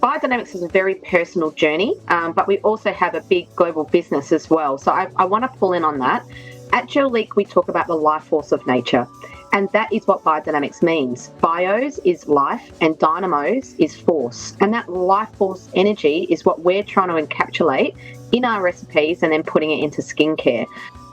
biodynamics is a very personal journey, but we also have a big global business as well. So I want to pull in on that. At Jurlique, we talk about the life force of nature, and that is what biodynamics means. Bios is life and dynamos is force, and that life force energy is what we're trying to encapsulate in our recipes and then putting it into skincare.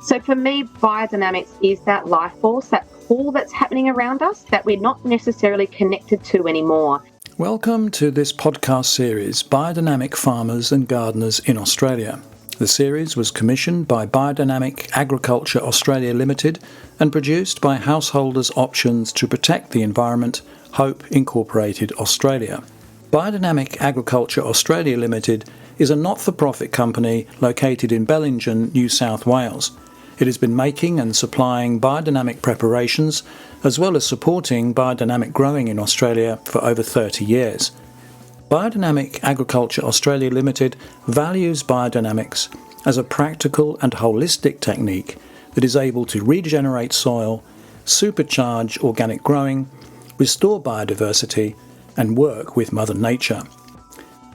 So for me, biodynamics is that life force, that pull that's happening around us that we're not necessarily connected to anymore. Welcome to this podcast series, Biodynamic Farmers and Gardeners in Australia. The series was commissioned by Biodynamic Agriculture Australia Limited and produced by Householders Options to Protect the Environment, Hope Incorporated Australia. Biodynamic Agriculture Australia Limited is a not-for-profit company located in Bellingen, New South Wales. It has been making and supplying biodynamic preparations as well as supporting biodynamic growing in Australia for over 30 years. Biodynamic Agriculture Australia Limited values biodynamics as a practical and holistic technique that is able to regenerate soil, supercharge organic growing, restore biodiversity, and work with Mother Nature.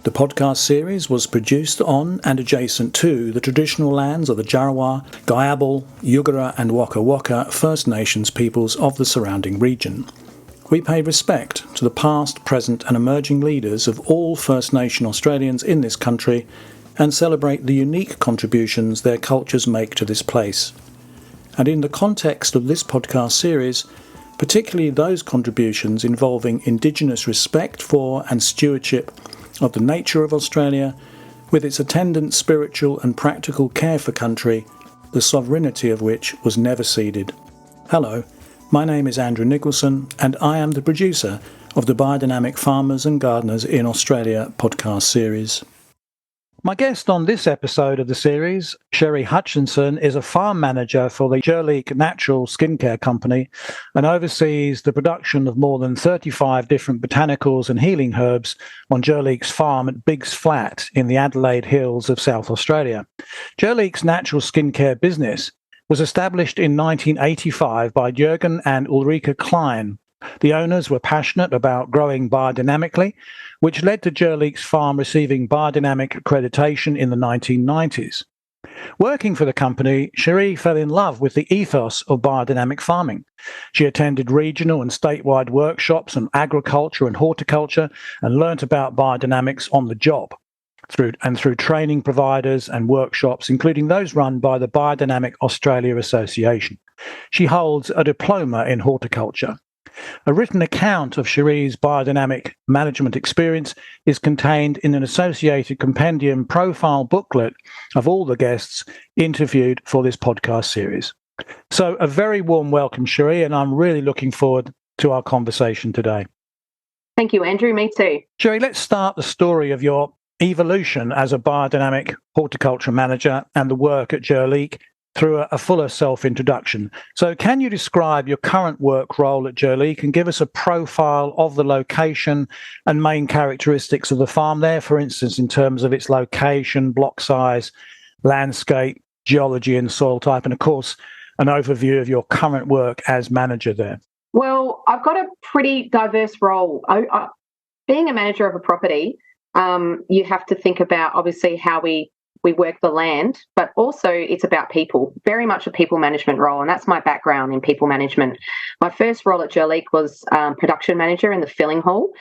The podcast series was produced on and adjacent to the traditional lands of the Djarawar, Gayabal, Yugara and Waka Waka First Nations peoples of the surrounding region. We pay respect to the past, present and emerging leaders of all First Nation Australians in this country and celebrate the unique contributions their cultures make to this place. And in the context of this podcast series, particularly those contributions involving Indigenous respect for and stewardship of the nature of Australia, with its attendant spiritual and practical care for country, the sovereignty of which was never ceded. Hello. My name is Andrew Nicholson, and I am the producer of the Biodynamic Farmers and Gardeners in Australia podcast series. My guest on this episode of the series, Cherie Hutchinson, is a farm manager for the Jurlique natural skincare company and oversees the production of more than 35 different botanicals and healing herbs on Jurlique's farm at Biggs Flat in the Adelaide Hills of South Australia. Jurlique's natural skincare business was established in 1985 by Jurgen and Ulrike Klein. The owners were passionate about growing biodynamically, which led to Jurlique's farm receiving biodynamic accreditation in the 1990s. Working for the company, Cherie fell in love with the ethos of biodynamic farming. She attended regional and statewide workshops on agriculture and horticulture and learnt about biodynamics on the job. Through training providers and workshops, including those run by the Biodynamic Australia Association. She holds a diploma in horticulture. A written account of Cherie's biodynamic management experience is contained in an associated compendium profile booklet of all the guests interviewed for this podcast series. So a very warm welcome, Cherie, and I'm really looking forward to our conversation today. Thank you, Andrew. Me too. Cherie, let's start the story of your evolution as a biodynamic horticulture manager and the work at Jurlique through a fuller self-introduction. So can you describe your current work role at Jurlique and give us a profile of the location and main characteristics of the farm there, for instance, in terms of its location, block size, landscape, geology and soil type, and of course, an overview of your current work as manager there? Well, I've got a pretty diverse role. Being a manager of a property, you have to think about obviously how we work the land, but also it's about people, very much a people management role, and that's my background in people management. My first role at Jurlique was production manager in the filling hall,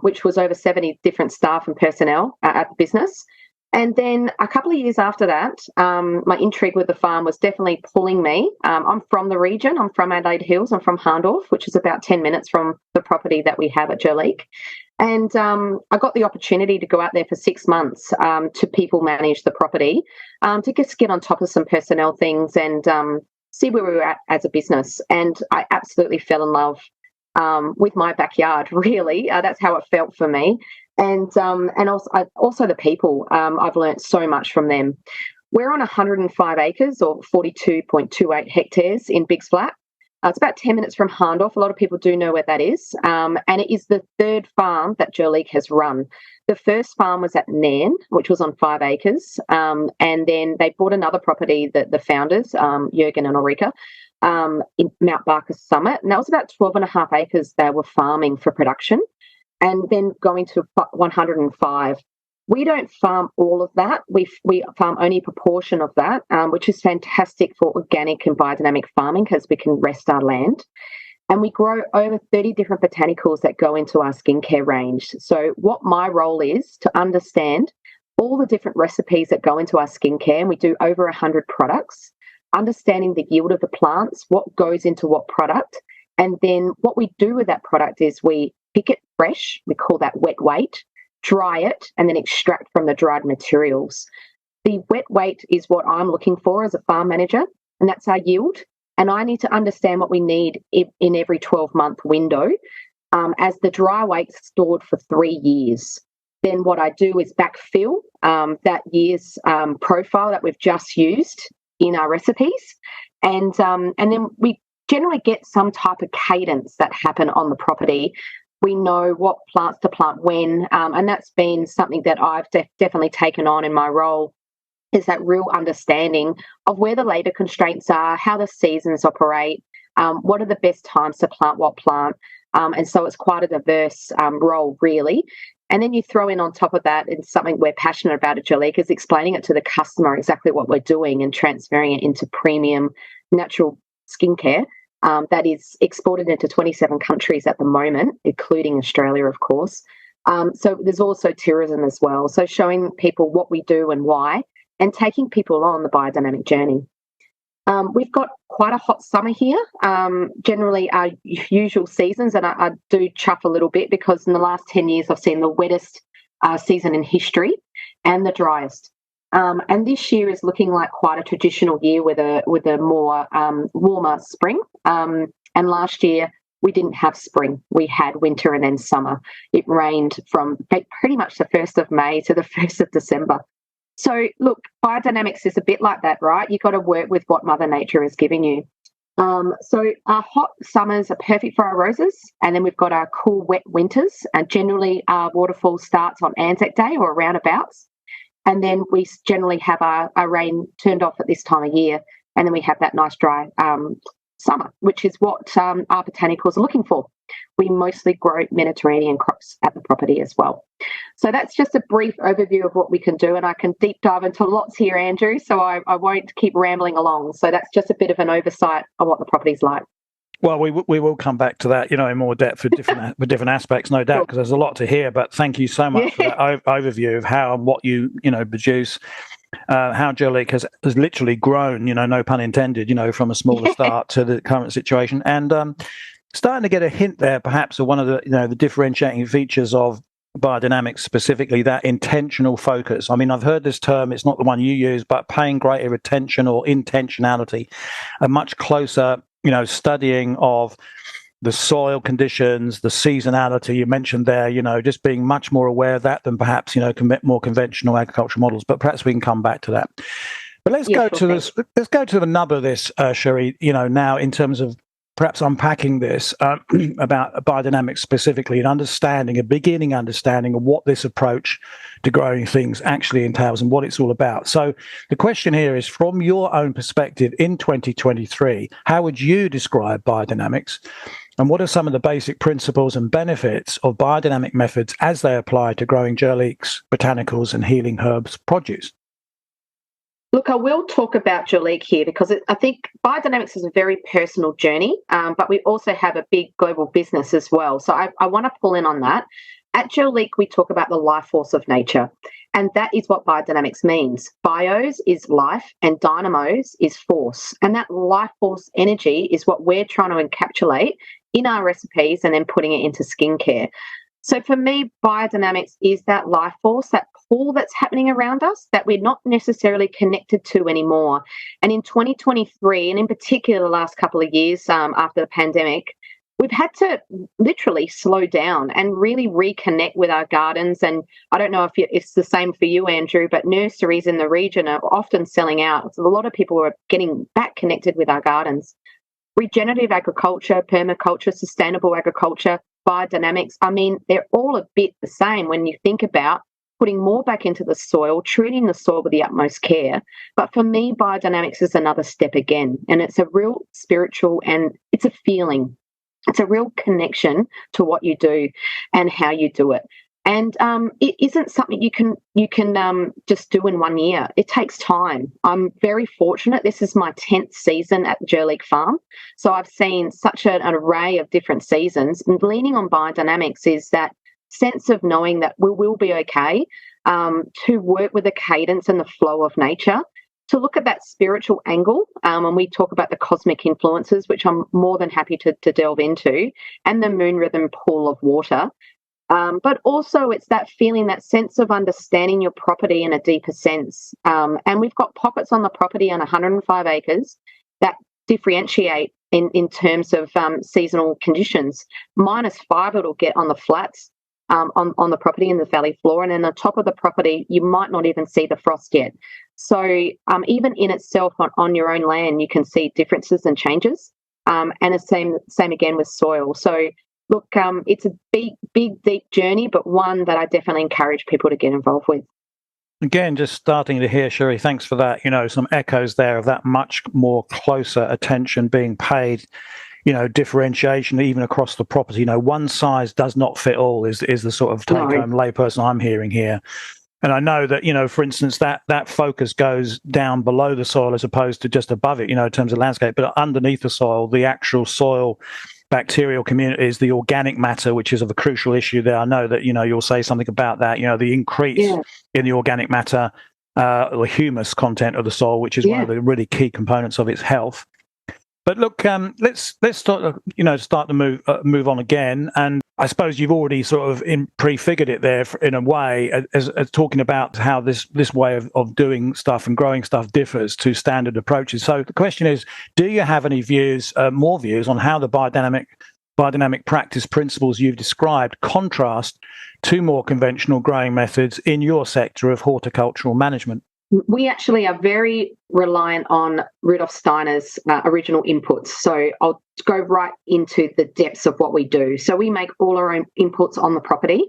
which was over 70 different staff and personnel at the business. And then a couple of years after that, my intrigue with the farm was definitely pulling me. I'm from the region. I'm from Adelaide Hills. I'm from Hahndorf, which is about 10 minutes from the property that we have at Jurlique. And I got the opportunity to go out there for 6 months to people manage the property, to just get on top of some personnel things and see where we were at as a business. And I absolutely fell in love with my backyard, really. That's how it felt for me. And also the people. I've learnt so much from them. We're on 105 acres or 42.28 hectares in Biggs Flat. It's about 10 minutes from Hahndorf. A lot of people do know where that is. And it is the third farm that Jurlique has run. The first farm was at Nairn, which was on 5 acres. And then they bought another property, the founders, Jurgen and Ulrike, in Mount Barker Summit. And that was about 12.5 acres they were farming for production. and then going to 105. We don't farm all of that. We farm only a proportion of that, which is fantastic for organic and biodynamic farming because we can rest our land. And we grow over 30 different botanicals that go into our skincare range. So what my role is to understand all the different recipes that go into our skincare, and we do over 100 products, understanding the yield of the plants, what goes into what product, and then what we do with that product is we pick it fresh, we call that wet weight, dry it, and then extract from the dried materials. The wet weight is what I'm looking for as a farm manager, and that's our yield. And I need to understand what we need in every 12-month window, as the dry weight's stored for 3 years. Then what I do is backfill that year's profile that we've just used in our recipes. And then we generally get some type of cadence that happen on the property. We know what plants to plant when, and that's been something that I've definitely taken on in my role, is that real understanding of where the labour constraints are, how the seasons operate, what are the best times to plant what plant. And so it's quite a diverse role, really. And then you throw in on top of that, and something we're passionate about at Jurlique is explaining it to the customer exactly what we're doing and transferring it into premium natural skincare that is exported into 27 countries at the moment, including Australia, of course. So there's also tourism as well. So showing people what we do and why, and taking people on the biodynamic journey. We've got quite a hot summer here. Generally, our usual seasons, and I do chuff a little bit because in the last 10 years, I've seen the wettest season in history and the driest. And this year is looking like quite a traditional year with a more warmer spring. And last year, we didn't have spring. We had winter and then summer. It rained from pretty much the 1st of May to the 1st of December. So, look, biodynamics is a bit like that, right? You've got to work with what Mother Nature is giving you. So our hot summers are perfect for our roses, and then we've got our cool, wet winters, and generally our waterfall starts on Anzac Day or roundabouts, and then we generally have our rain turned off at this time of year, and then we have that nice dry summer, which is what our botanicals are looking for. We mostly grow Mediterranean crops at the property as well. So that's just a brief overview of what we can do, and I can deep dive into lots here, Andrew, so I won't keep rambling along. So that's just a bit of an oversight of what the property's like. Well, we will come back to that, in more depth with different aspects, no doubt, because there's a lot to hear. But thank you so much for that overview of how and what you produce. How Jurlique has literally grown, no pun intended, from a smaller start to the current situation, and starting to get a hint there, perhaps, of one of the differentiating features of biodynamics, specifically that intentional focus. I mean, I've heard this term; it's not the one you use, but paying greater attention or intentionality, a much closer, studying of the soil conditions, the seasonality you mentioned there, just being much more aware of that than perhaps, more conventional agricultural models. But perhaps we can come back to that. But let's go to this. Let's go to the nub of this, Cherie. Now in terms of perhaps unpacking this about biodynamics specifically, and a beginning understanding of what this approach to growing things actually entails and what it's all about. So the question here is, from your own perspective in 2023, how would you describe biodynamics? And what are some of the basic principles and benefits of biodynamic methods as they apply to growing Jurlique's botanicals and healing herbs produce? Look, I will talk about Jurlique here because I think biodynamics is a very personal journey, but we also have a big global business as well. So I want to pull in on that. At Jurlique, we talk about the life force of nature, and that is what biodynamics means. Bios is life and dynamos is force, and that life force energy is what we're trying to encapsulate in our recipes and then putting it into skincare. So for me, biodynamics is that life force, that pull that's happening around us that we're not necessarily connected to anymore. And in 2023, and in particular the last couple of years after the pandemic, we've had to literally slow down and really reconnect with our gardens. And I don't know if it's the same for you, Andrew, but nurseries in the region are often selling out. So a lot of people are getting back connected with our gardens. Regenerative agriculture, permaculture, sustainable agriculture, biodynamics, I mean, they're all a bit the same when you think about putting more back into the soil, treating the soil with the utmost care. But for me, biodynamics is another step again, and it's a real spiritual and it's a feeling. It's a real connection to what you do and how you do it. And it isn't something you can just do in 1 year. It takes time. I'm very fortunate. This is my 10th season at Jurlique Farm. So I've seen such an array of different seasons. And leaning on biodynamics is that sense of knowing that we will be okay, to work with the cadence and the flow of nature, to look at that spiritual angle, and we talk about the cosmic influences, which I'm more than happy to delve into, and the moon rhythm pool of water. But also it's that feeling, that sense of understanding your property in a deeper sense. And we've got pockets on the property on 105 acres that differentiate in terms of seasonal conditions. -5 it'll get on the flats, on the property in the valley floor, and then on top of the property you might not even see the frost yet. So even in itself on your own land you can see differences and changes, and the same again with soil. So look, it's a big, deep journey, but one that I definitely encourage people to get involved with. Again, just starting to hear, Cherie, thanks for that. Some echoes there of that much more closer attention being paid, differentiation even across the property. One size does not fit all is the sort of take-home layperson I'm hearing here. And I know that, for instance, that focus goes down below the soil as opposed to just above it, in terms of landscape, but underneath the soil, the actual soil bacterial communities, the organic matter, which is of a crucial issue there. I know that, you'll say something about that, the increase in the organic matter, or humus content of the soil, which is one of the really key components of its health. But look, let's start to move on again. And I suppose you've already sort of prefigured it there in a way, as talking about how this way of doing stuff and growing stuff differs to standard approaches. So the question is, do you have any more views on how the biodynamic practice principles you've described contrast to more conventional growing methods in your sector of horticultural management? We actually are very reliant on Rudolf Steiner's original inputs. So I'll go right into the depths of what we do. So we make all our own inputs on the property.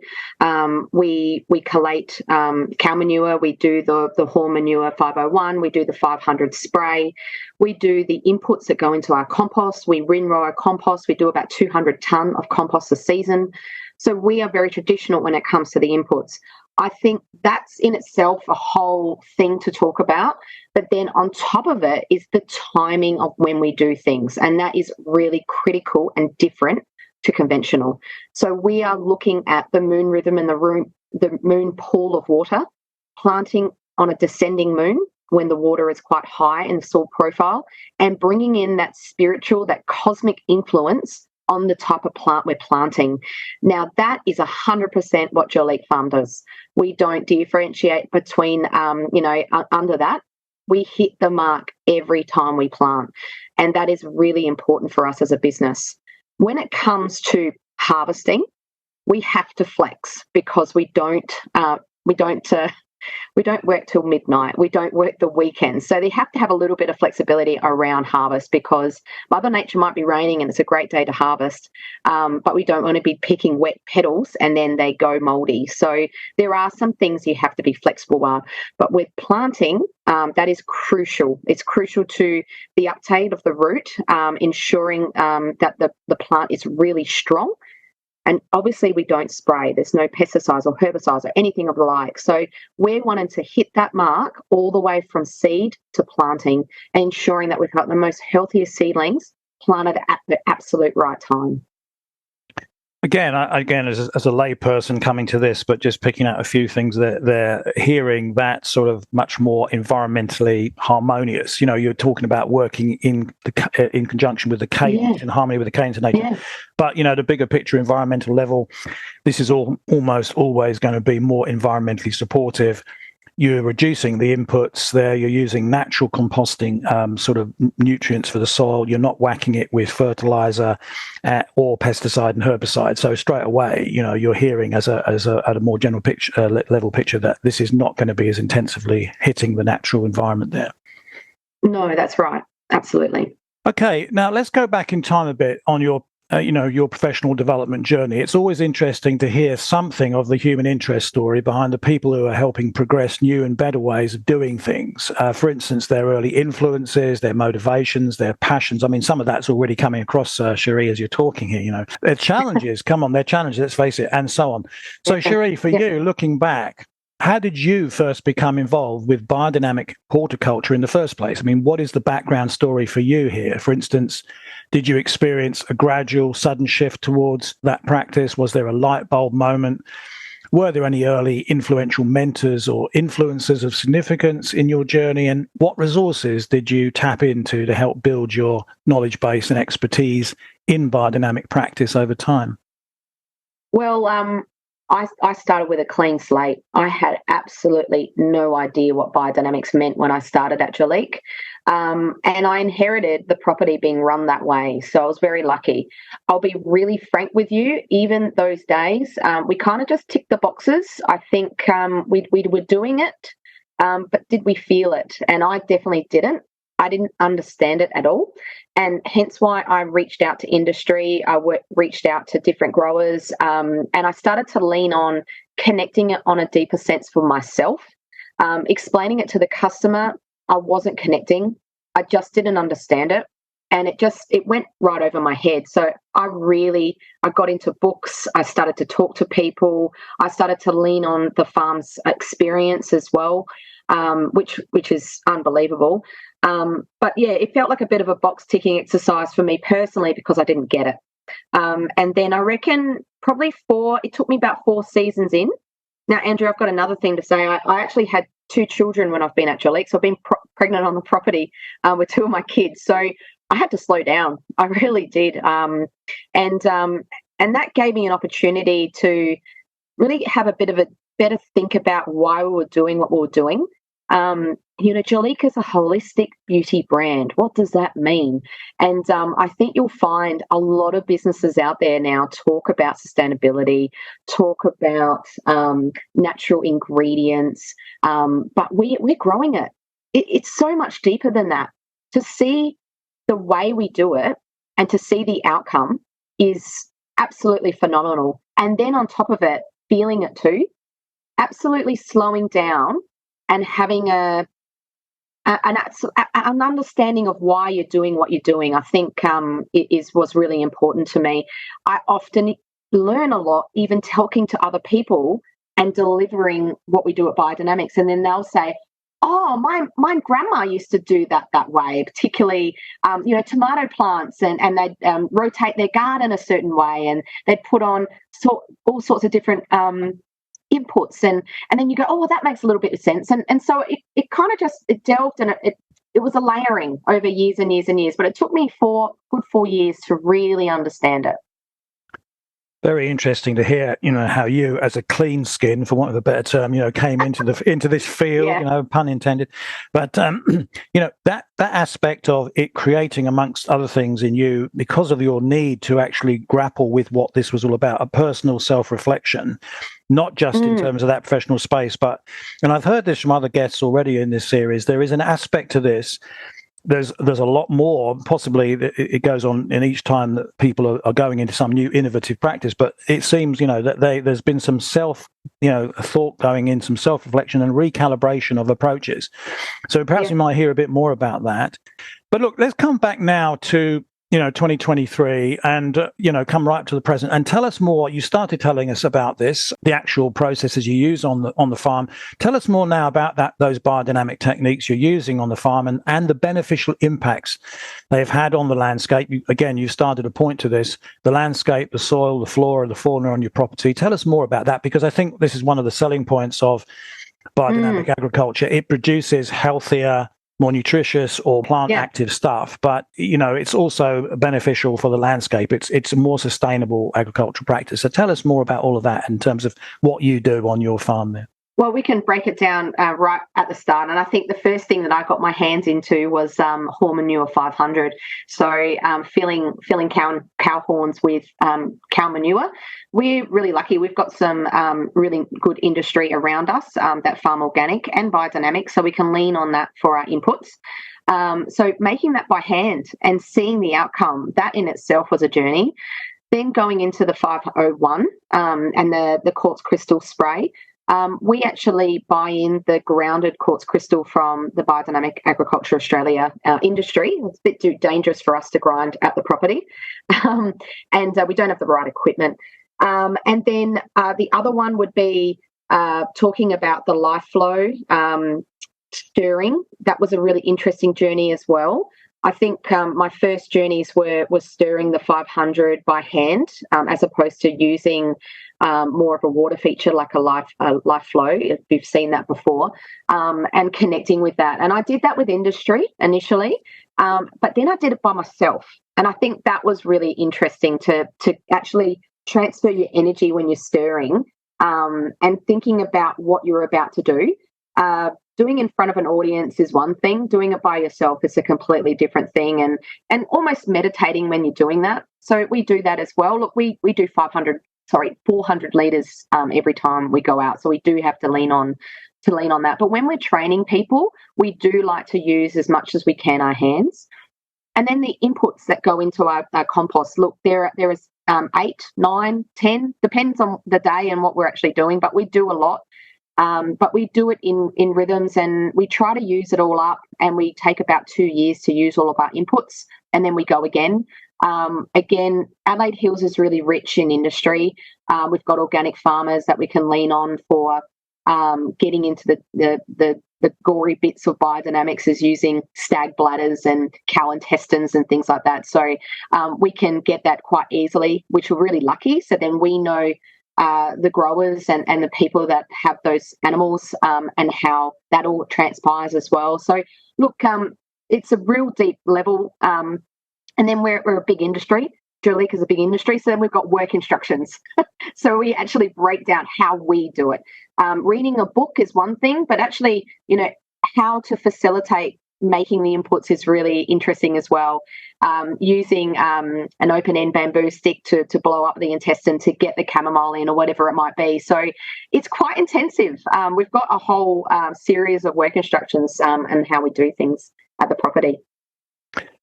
We collate cow manure. We do the horn manure 501. We do the 500 spray. We do the inputs that go into our compost. We rinrow our compost. We do about 200 tonne of compost a season. So we are very traditional when it comes to the inputs. I think that's in itself a whole thing to talk about. But then on top of it is the timing of when we do things. And that is really critical and different to conventional. So we are looking at the moon rhythm and the moon pool of water, planting on a descending moon when the water is quite high in the soil profile, and bringing in that spiritual, that cosmic influence on the type of plant we're planting. Now, that is 100% what Jurlique Farm does. We don't differentiate between, under that. We hit the mark every time we plant. And that is really important for us as a business. When it comes to harvesting, we have to flex because we don't work till midnight. We don't work the weekends. So they have to have a little bit of flexibility around harvest because Mother Nature might be raining and it's a great day to harvest, but we don't want to be picking wet petals and then they go mouldy. So there are some things you have to be flexible on. But with planting, that is crucial. It's crucial to the uptake of the root, ensuring that the plant is really strong. And obviously we don't spray. There's no pesticides or herbicides or anything of the like. So we're wanting to hit that mark all the way from seed to planting and ensuring that we've got the most healthiest seedlings planted at the absolute right time. Again, as a layperson coming to this, but just picking out a few things that they're hearing that sort of much more environmentally harmonious. You're talking about working in conjunction with the cadence, in harmony with the cadence of nature. Yeah. But, the bigger picture, environmental level, this is almost always going to be more environmentally supportive. You're reducing the inputs there. You're using natural composting sort of nutrients for the soil. You're not whacking it with fertilizer or pesticide and herbicide. So straight away, you're hearing at a more general picture, level picture that this is not going to be as intensively hitting the natural environment there. No, that's right. Absolutely. Okay, now let's go back in time a bit on your your professional development journey, it's always interesting to hear something of the human interest story behind the people who are helping progress new and better ways of doing things. For instance, their early influences, their motivations, their passions. I mean, some of that's already coming across, Cherie, as you're talking here. Their challenges, their challenges, let's face it, and so on. So, Cherie, for you, looking back, how did you first become involved with biodynamic horticulture in the first place? I mean, what is the background story for you here? For instance, did you experience a gradual, sudden shift towards that practice? Was there a light bulb moment? Were there any early influential mentors or influencers of significance in your journey? And what resources did you tap into to help build your knowledge base and expertise in biodynamic practice over time? Well, I started with a clean slate. I had absolutely no idea what biodynamics meant when I started at Jurlique. And I inherited the property being run that way. So I was very lucky. I'll be really frank with you, even those days, we kind of just ticked the boxes. I think we were doing it, but did we feel it? And I definitely didn't. I didn't understand it at all. And hence why I reached out to industry. I reached out to different growers, and I started to lean on connecting it on a deeper sense for myself, explaining it to the customer. I wasn't connecting. I just didn't understand it. And it went right over my head. So I got into books. I started to talk to people. I started to lean on the farm's experience as well, which is unbelievable. But yeah, it felt like a bit of a box ticking exercise for me personally because I didn't get it. And then I reckon it took me about 4 seasons in. Now, Andrew, I've got another thing to say. I actually had 2 children when I've been at Jurlique, so I've been pregnant on the property with 2 of my kids. So I had to slow down. I really did. And that gave me an opportunity to really have a bit of a better think about why we were doing what we were doing. Jurlique is a holistic beauty brand. What does that mean? And I think you'll find a lot of businesses out there now talk about sustainability, talk about natural ingredients, but we're growing it. It's so much deeper than that. To see the way we do it and to see the outcome is absolutely phenomenal. And then on top of it, feeling it too, absolutely slowing down and having an understanding of why you're doing what you're doing, I think was really important to me. I often learn a lot, even talking to other people and delivering what we do at Biodynamics, and then they'll say, "Oh, my grandma used to do that way, particularly tomato plants, and they'd rotate their garden a certain way, and they'd put on all sorts of different." Inputs and then you go, oh, well, that makes a little bit of sense, and so it kind of just delved, and it was a layering over years and years and years, but it took me 4 years to really understand it. Very interesting to hear, how you, as a clean skin, for want of a better term, came into this field, Yeah. Pun intended. But that aspect of it creating, amongst other things, in you, because of your need to actually grapple with what this was all about, a personal self-reflection, not just in terms of that professional space, and I've heard this from other guests already in this series. There is an aspect to this. There's a lot more, possibly it goes on in each time that people are going into some new innovative practice, but it seems, that there's been some thought going in, some self-reflection and recalibration of approaches. So perhaps we might hear a bit more about that. But look, let's come back now to 2023 and, come right to the present and tell us more. You started telling us about this, the actual processes you use on the farm. Tell us more now about those biodynamic techniques you're using on the farm and the beneficial impacts they've had on the landscape. You started to point to this, the landscape, the soil, the flora, the fauna on your property. Tell us more about that, because I think this is one of the selling points of biodynamic agriculture. It produces healthier, more nutritious or plant active stuff, but it's also beneficial for the landscape. It's a more sustainable agricultural practice. So tell us more about all of that in terms of what you do on your farm there. Well, we can break it down right at the start. And I think the first thing that I got my hands into was Hormanure 500. So filling cow horns with cow manure. We're really lucky. We've got some really good industry around us that farm organic and biodynamic, so we can lean on that for our inputs. So making that by hand and seeing the outcome, that in itself was a journey. Then going into the 501 and the quartz crystal spray, we actually buy in the grounded quartz crystal from the Biodynamic Agriculture Australia industry. It's a bit too dangerous for us to grind at the property, and we don't have the right equipment. And then the other one would be talking about the life flow stirring. That was a really interesting journey as well. I think my first journeys was stirring the 500 by hand, as opposed to using more of a water feature like a life flow, if you've seen that before, and connecting with that. And I did that with industry initially, but then I did it by myself. And I think that was really interesting to actually transfer your energy when you're stirring, and thinking about what you're about to do. Doing in front of an audience is one thing. Doing it by yourself is a completely different thing, and almost meditating when you're doing that. So we do that as well. Look, we do 400 litres every time we go out. So we do have to lean on that. But when we're training people, we do like to use as much as we can our hands. And then the inputs that go into our compost. Look, there is 8, 9, 10, depends on the day and what we're actually doing, but we do a lot. But we do it in rhythms, and we try to use it all up, and we take about 2 years to use all of our inputs, and then we go again. Again, Adelaide Hills is really rich in industry. We've got organic farmers that we can lean on for getting into the gory bits of biodynamics, is using stag bladders and cow intestines and things like that. So we can get that quite easily, which we're really lucky. So then we know the growers and the people that have those animals, and how that all transpires as well. So look, it's a real deep level. And then we're a big industry. Jurlique is a big industry. So then we've got work instructions. So we actually break down how we do it. Reading a book is one thing, but actually, how to facilitate making the inputs is really interesting as well. Using an open-end bamboo stick to blow up the intestine to get the chamomile in, or whatever it might be. So it's quite intensive. We've got a whole series of work instructions and how we do things at the property.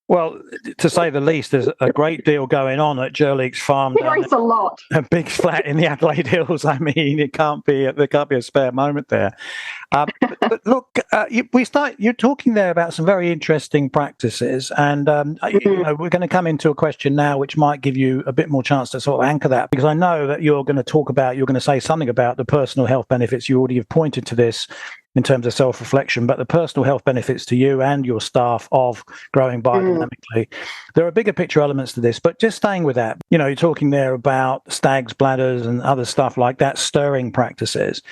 Well, to say the least, there's a great deal going on at Jurlique's farm. There is a lot. A big flat in the Adelaide Hills. I mean, there can't be a spare moment there. But look, you're talking there about some very interesting practices, and we're going to come into a question now which might give you a bit more chance to sort of anchor that, because I know that you're going to say something about the personal health benefits. You already have pointed to this in terms of self-reflection, but the personal health benefits to you and your staff of growing biodynamically. There are bigger picture elements to this, but just staying with that, you're talking there about stags, bladders and other stuff like that, stirring practices.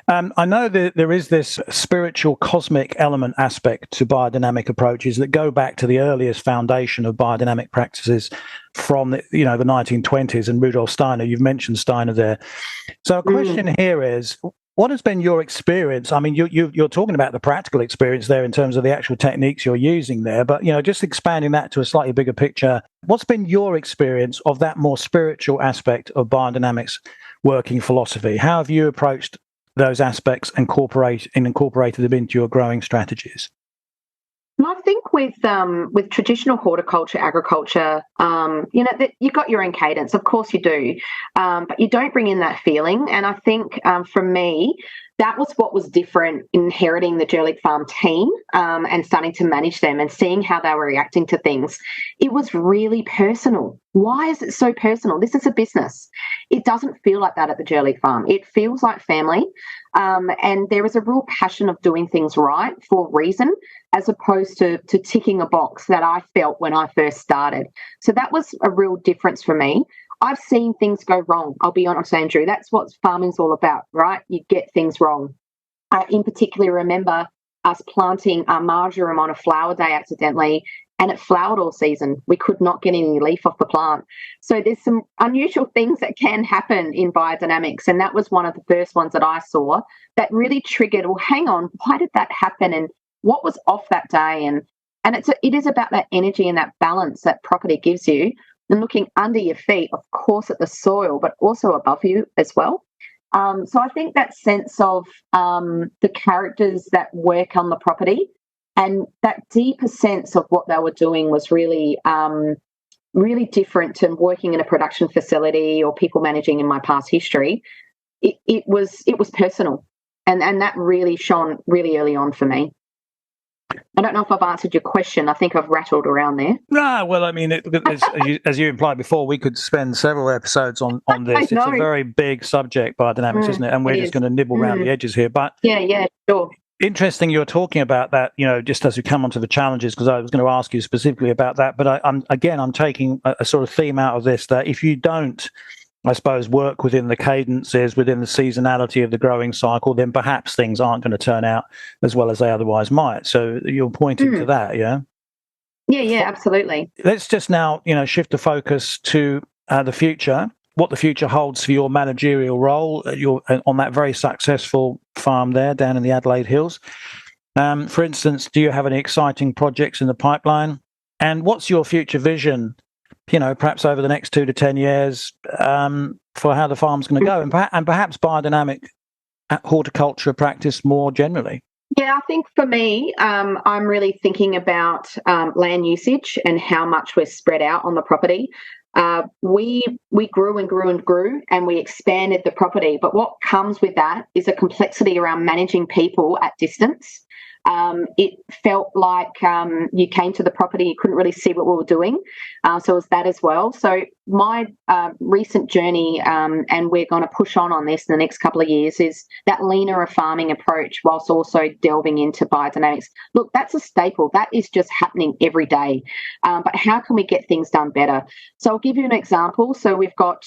I know that there is this spiritual cosmic element aspect to biodynamic approaches that go back to the earliest foundation of biodynamic practices from the 1920s and Rudolf Steiner. You've mentioned Steiner there. So a question here is, what has been your experience? I mean, you're talking about the practical experience there in terms of the actual techniques you're using there, but just expanding that to a slightly bigger picture. What's been your experience of that more spiritual aspect of biodynamics working philosophy? How have you approached those aspects and incorporated them into your growing strategies? I think with traditional horticulture, agriculture, you've got your own cadence. Of course you do, but you don't bring in that feeling. And I think for me, that was what was different inheriting the Jurlique farm team and starting to manage them and seeing how they were reacting to things. It was really personal. Why is it so personal? This is a business. It doesn't feel like that at the Jurlique farm. It feels like family. And there is a real passion of doing things right for a reason, as opposed to ticking a box that I felt when I first started. So that was a real difference for me. I've seen things go wrong. I'll be honest, Andrew. That's what farming's all about, right? You get things wrong. I in particular remember us planting our marjoram on a flower day accidentally, and it flowered all season. We could not get any leaf off the plant. So there's some unusual things that can happen in biodynamics, and that was one of the first ones that I saw that really triggered, well, hang on, why did that happen, and what was off that day? And it is about that energy and that balance that property gives you, and looking under your feet, of course, at the soil, but also above you as well. So I think that sense of the characters that work on the property And that deeper sense of what they were doing was really, really different to working in a production facility or people managing in my past history. It was personal, and that really shone really early on for me. I don't know if I've answered your question. I think I've rattled around there. No, well, I mean, as you implied before, we could spend several episodes on this. It's a very big subject, biodynamics, isn't it? And we're just going to nibble around the edges here. But yeah, sure. Interesting you're talking about that, just as we come onto the challenges, because I was going to ask you specifically about that. But I'm taking a sort of theme out of this, that if you don't, I suppose, work within the cadences, within the seasonality of the growing cycle, then perhaps things aren't going to turn out as well as they otherwise might. So you're pointing to that, yeah? Yeah, absolutely. Let's just now, shift the focus to the future, what the future holds for your managerial role. You're on that very successful farm there down in the Adelaide Hills. For instance, do you have any exciting projects in the pipeline? And what's your future vision, perhaps over the next 2 to 10 years, for how the farm's going to go, and perhaps biodynamic horticulture practice more generally? Yeah, I think for me, I'm really thinking about land usage and how much we're spread out on the property. We grew and grew and grew, and we expanded the property. But what comes with that is a complexity around managing people at distance. It felt like you came to the property, you couldn't really see what we were doing. So it was that as well. So my recent journey, and we're going to push on this in the next couple of years, is that leaner farming approach whilst also delving into biodynamics. Look, that's a staple. That is just happening every day. But how can we get things done better? So I'll give you an example. So we've got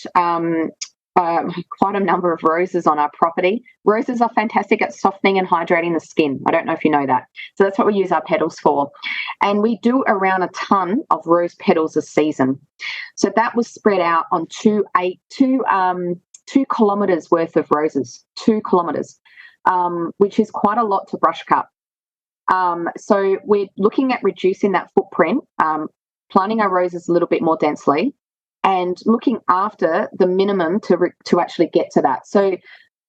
quite a number of roses on our property. Roses are fantastic at softening and hydrating the skin. I don't know if you know that. So that's what we use our petals for. And we do around a ton of rose petals a season. So that was spread out on 2 kilometres worth of roses, 2 kilometres, which is quite a lot to brush cut. So we're looking at reducing that footprint, planting our roses a little bit more densely, and looking after the minimum to actually get to that. So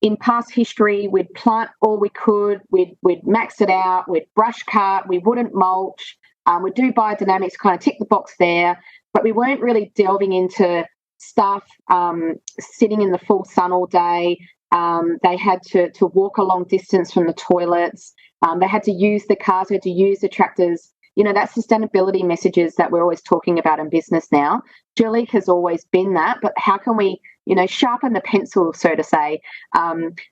in past history, we'd plant all we could, we'd max it out, we'd brush cut, we wouldn't mulch, we'd do biodynamics, kind of tick the box there, but we weren't really delving into stuff, sitting in the full sun all day. They had to walk a long distance from the toilets. They had to use the cars, they had to use the tractors. That sustainability messages that we're always talking about in business now. Jurlique has always been that, but how can we, sharpen the pencil, so to say,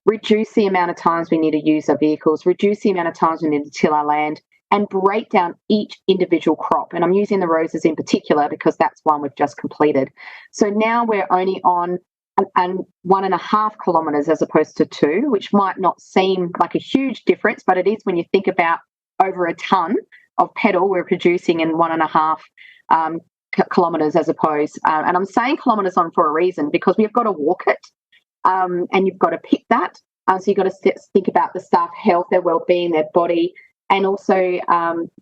reduce the amount of times we need to use our vehicles, reduce the amount of times we need to till our land, and break down each individual crop. And I'm using the roses in particular because that's one we've just completed. So now we're only on 1.5 kilometres as opposed to 2, which might not seem like a huge difference, but it is when you think about over a tonne of petal we're producing in 1.5 kilometres as opposed. And I'm saying kilometres on for a reason, because we've got to walk it, and you've got to pick that. So you've got to think about the staff health, their well-being, their body, and also,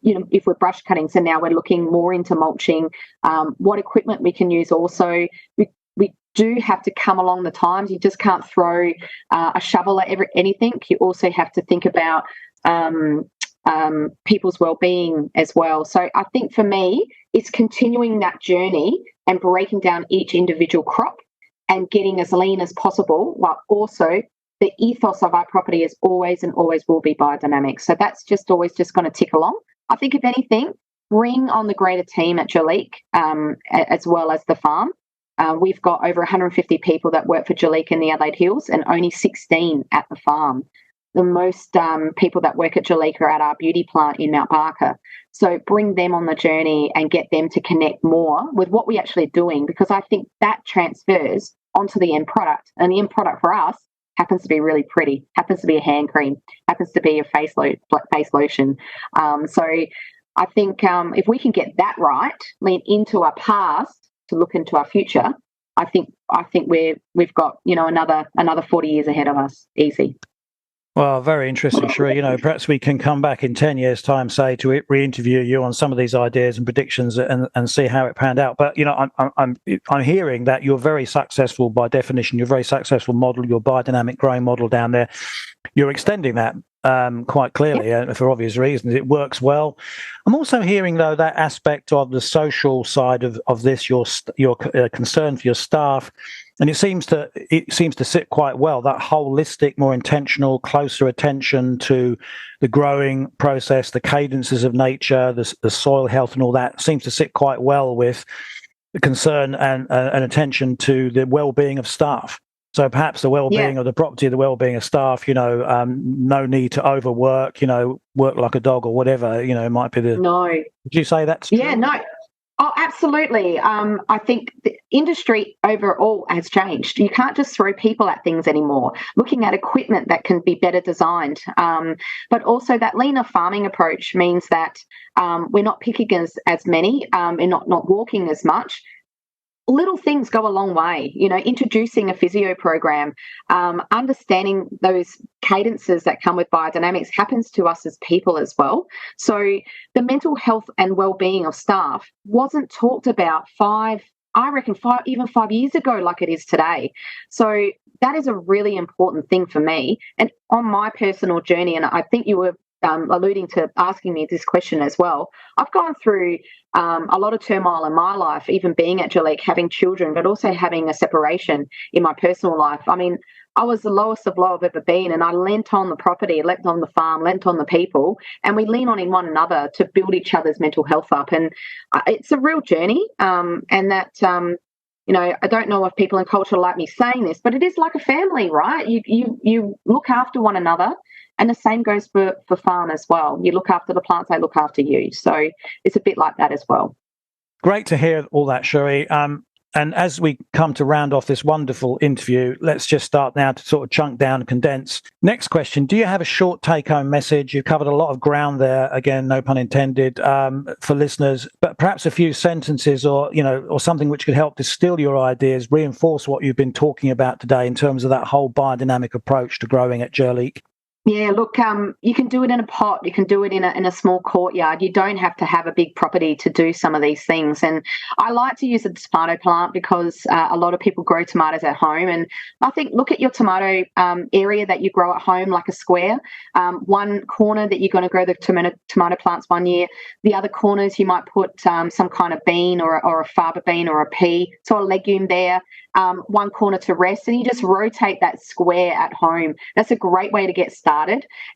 if we're brush cutting, so now we're looking more into mulching, what equipment we can use also. We do have to come along the times. You just can't throw a shovel at anything. You also have to think about people's well-being as well. So I think for me, it's continuing that journey and breaking down each individual crop and getting as lean as possible, while also the ethos of our property is always and always will be biodynamic. So that's just always just going to tick along. I think if anything, bring on the greater team at Jurlique, as well as the farm. We've got over 150 people that work for Jurlique in the Adelaide Hills and only 16 at the farm. The most people that work at Jurlique are at our beauty plant in Mount Barker. So bring them on the journey and get them to connect more with what we're actually doing, because I think that transfers onto the end product. And the end product for us happens to be really pretty, happens to be a hand cream, happens to be a face lotion. So I think if we can get that right, lean into our past to look into our future, I think we've got another 40 years ahead of us, easy. Well, very interesting, Cherie. Perhaps we can come back in 10 years' time, say, to re-interview you on some of these ideas and predictions and see how it panned out. But, I'm hearing that you're very successful by definition. You're a very successful model, your biodynamic growing model down there. You're extending that quite clearly, for obvious reasons. It works well. I'm also hearing, though, that aspect of the social side of this, your concern for your staff, and it seems to sit quite well. That holistic, more intentional, closer attention to the growing process, the cadences of nature, the soil health, and all that seems to sit quite well with the concern and attention to the well-being of staff. So perhaps the well-being of the property, the well-being of staff, no need to overwork, work like a dog or whatever, might be the... No. Would you say that's true? Yeah, no. Oh, absolutely. I think the industry overall has changed. You can't just throw people at things anymore. Looking at equipment that can be better designed. But also that leaner farming approach means that we're not picking as many and not walking as much. Little things go a long way, introducing a physio program, understanding those cadences that come with biodynamics happens to us as people as well. So the mental health and well-being of staff wasn't talked about 5 years ago like it is today. So that is a really important thing for me. And on my personal journey, and I think you were alluding to asking me this question as well, I've gone through a lot of turmoil in my life, even being at Jurlique, having children, but also having a separation in my personal life. I mean, I was the lowest of low I've ever been, and I lent on the property, lent on the farm, lent on the people, and we lean on in one another to build each other's mental health up. And it's a real journey, and that... I don't know if people in culture like me saying this, but it is like a family, right? You look after one another, and the same goes for farm as well. You look after the plants, they look after you. So it's a bit like that as well. Great to hear all that, Cherie. And as we come to round off this wonderful interview, let's just start now to sort of chunk down and condense. Next question, do you have a short take-home message? You've covered a lot of ground there, again, no pun intended, for listeners, but perhaps a few sentences or something which could help distill your ideas, reinforce what you've been talking about today in terms of that whole biodynamic approach to growing at Jurlique. Yeah, look, you can do it in a pot. You can do it in a small courtyard. You don't have to have a big property to do some of these things. And I like to use a tomato plant because a lot of people grow tomatoes at home. And I think look at your tomato area that you grow at home like a square. One corner that you're going to grow the tomato plants one year. The other corners you might put some kind of bean or a faba bean or a pea, so a legume there. One corner to rest, and you just rotate that square at home. That's a great way to get started.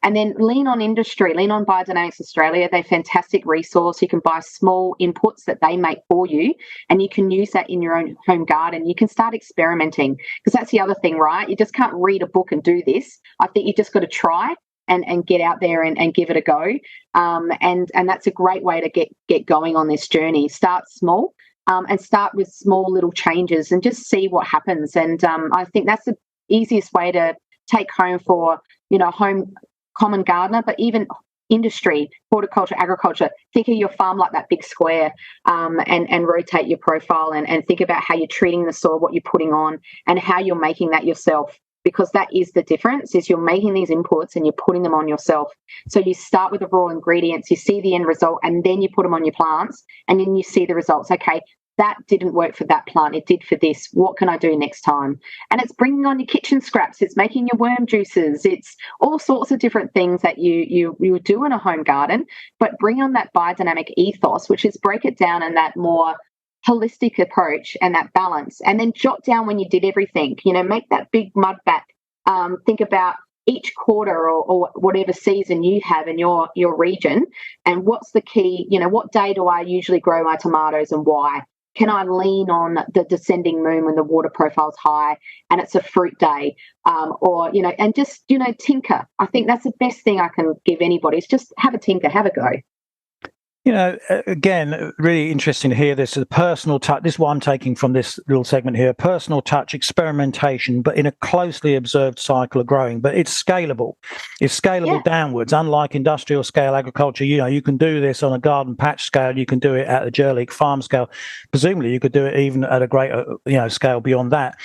And then lean on industry, lean on Biodynamics Australia. They're a fantastic resource. You can buy small inputs that they make for you, and you can use that in your own home garden. You can start experimenting, because that's the other thing, right? You just can't read a book and do this. I think you just got to try and get out there and give it a go. And that's a great way to get going on this journey. Start small. And start with small little changes and just see what happens. And I think that's the easiest way to take home for, home common gardener, but even industry, horticulture, agriculture. Think of your farm like that big square, and rotate your profile and think about how you're treating the soil, what you're putting on, and how you're making that yourself. Because that is the difference, is you're making these inputs and you're putting them on yourself. So you start with the raw ingredients, you see the end result, and then you put them on your plants, and then you see the results. Okay, that didn't work for that plant. It did for this. What can I do next time? And it's bringing on your kitchen scraps. It's making your worm juices. It's all sorts of different things that you do in a home garden, but bring on that biodynamic ethos, which is break it down in that more holistic approach and that balance, and then jot down when you did everything, make that big mud back. Think about each quarter or whatever season you have in your region, and what's the key, what day do I usually grow my tomatoes and why? Can I lean on the descending moon when the water profile's high and it's a fruit day? And just, tinker. I think that's the best thing I can give anybody, is just have a tinker, have a go. Again, really interesting to hear this. The personal touch, this is what I'm taking from this little segment here, personal touch, experimentation, but in a closely observed cycle of growing. But it's scalable. It's scalable downwards, unlike industrial scale agriculture. You can do this on a garden patch scale. You can do it at a Jurlique farm scale. Presumably, you could do it even at a greater, scale beyond that.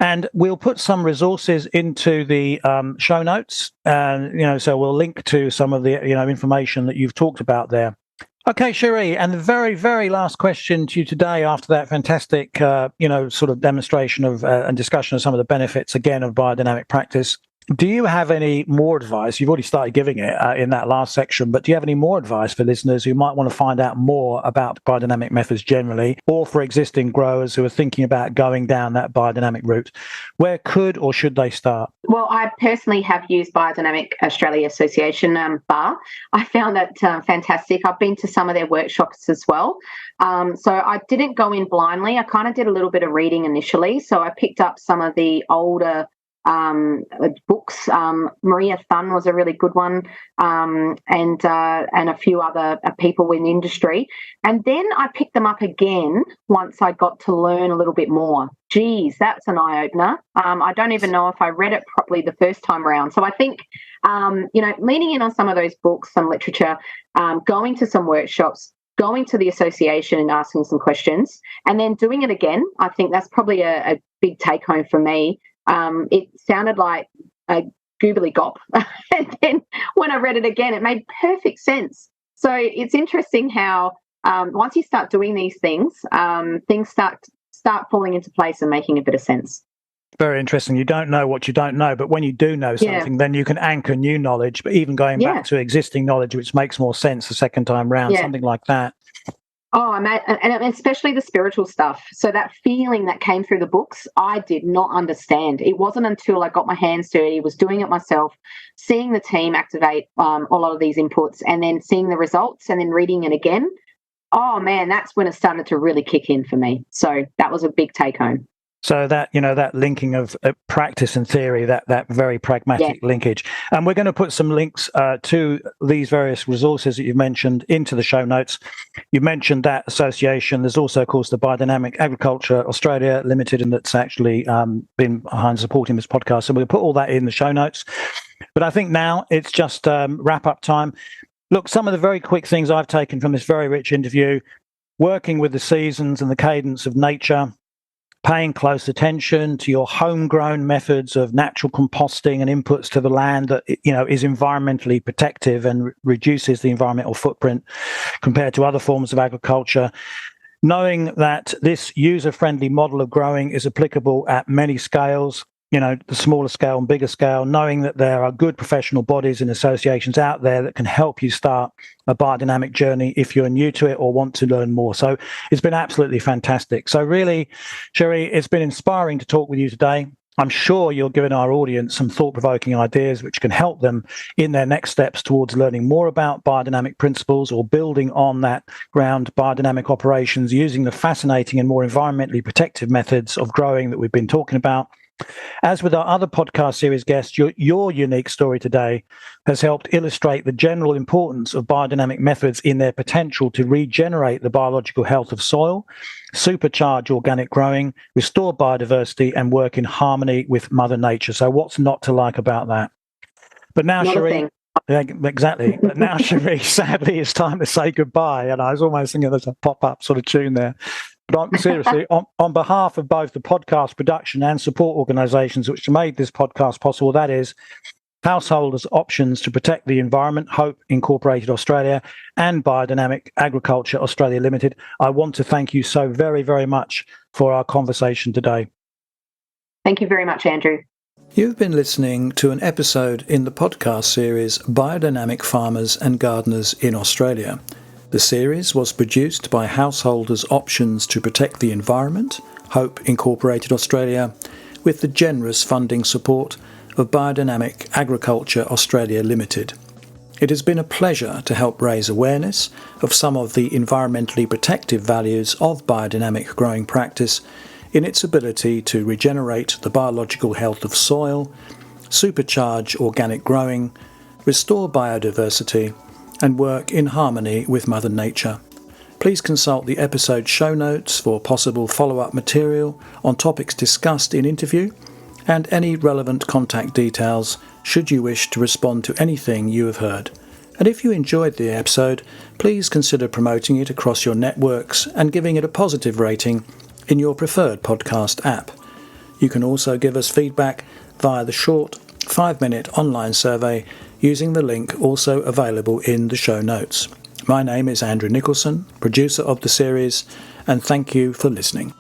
And we'll put some resources into the show notes. So we'll link to some of the, information that you've talked about there. Okay, Cherie, and the very, very last question to you today, after that fantastic, sort of demonstration of and discussion of some of the benefits, again, of biodynamic practice. Do you have any more advice? You've already started giving it in that last section, but do you have any more advice for listeners who might want to find out more about biodynamic methods generally, or for existing growers who are thinking about going down that biodynamic route? Where could or should they start? Well, I personally have used Biodynamic Australia Association bar. I found that fantastic. I've been to some of their workshops as well. So I didn't go in blindly. I kind of did a little bit of reading initially. So I picked up some of the older books. Maria Thun was a really good one, and a few other people in the industry. And then I picked them up again once I got to learn a little bit more. Geez, that's an eye-opener. I don't even know if I read it properly the first time around. So I think, leaning in on some of those books, some literature, going to some workshops, going to the association and asking some questions, and then doing it again, I think that's probably a big take-home for me. It sounded like a googly gop. And then when I read it again, it made perfect sense. So it's interesting how once you start doing these things, things start falling into place and making a bit of sense. Very interesting. You don't know what you don't know, but when you do know something, then you can anchor new knowledge, but even going back to existing knowledge, which makes more sense the second time round, something like that. Oh, and especially the spiritual stuff. So that feeling that came through the books, I did not understand. It wasn't until I got my hands dirty, was doing it myself, seeing the team activate a lot of these inputs, and then seeing the results and then reading it again. Oh, man, that's when it started to really kick in for me. So that was a big take home. So that, that linking of practice and theory, that very pragmatic linkage. And we're going to put some links to these various resources that you've mentioned into the show notes. You mentioned that association. There's also, of course, the Biodynamic Agriculture Australia Limited, and that's actually been behind supporting this podcast. So we'll put all that in the show notes. But I think now it's just wrap-up time. Look, some of the very quick things I've taken from this very rich interview: working with the seasons and the cadence of nature, paying close attention to your homegrown methods of natural composting and inputs to the land that, is environmentally protective and reduces the environmental footprint compared to other forms of agriculture. Knowing that this user-friendly model of growing is applicable at many scales, the smaller scale and bigger scale, knowing that there are good professional bodies and associations out there that can help you start a biodynamic journey if you're new to it or want to learn more. So it's been absolutely fantastic. So really, Cherie, it's been inspiring to talk with you today. I'm sure you're giving our audience some thought-provoking ideas which can help them in their next steps towards learning more about biodynamic principles or building on that ground biodynamic operations using the fascinating and more environmentally protective methods of growing that we've been talking about. As with our other podcast series guests, your unique story today has helped illustrate the general importance of biodynamic methods in their potential to regenerate the biological health of soil, supercharge organic growing, restore biodiversity, and work in harmony with Mother Nature. So what's not to like about that? But now, Cherie, exactly. But now, Cherie, sadly, it's time to say goodbye. And I was almost thinking there's a pop-up sort of tune there. But seriously, on behalf of both the podcast production and support organisations which made this podcast possible, that is Householders Options to Protect the Environment, Hope Incorporated Australia, and Biodynamic Agriculture Australia Limited, I want to thank you so very, very much for our conversation today. Thank you very much, Andrew. You've been listening to an episode in the podcast series Biodynamic Farmers and Gardeners in Australia. The series was produced by Householders Options to Protect the Environment, Hope Incorporated Australia, with the generous funding support of Biodynamic Agriculture Australia Limited. It has been a pleasure to help raise awareness of some of the environmentally protective values of biodynamic growing practice in its ability to regenerate the biological health of soil, supercharge organic growing, restore biodiversity, and work in harmony with Mother Nature. Please consult the episode show notes for possible follow-up material on topics discussed in interview and any relevant contact details should you wish to respond to anything you have heard. And if you enjoyed the episode, please consider promoting it across your networks and giving it a positive rating in your preferred podcast app. You can also give us feedback via the short 5-minute online survey using the link also available in the show notes. My name is Andrew Nicholson, producer of the series, and thank you for listening.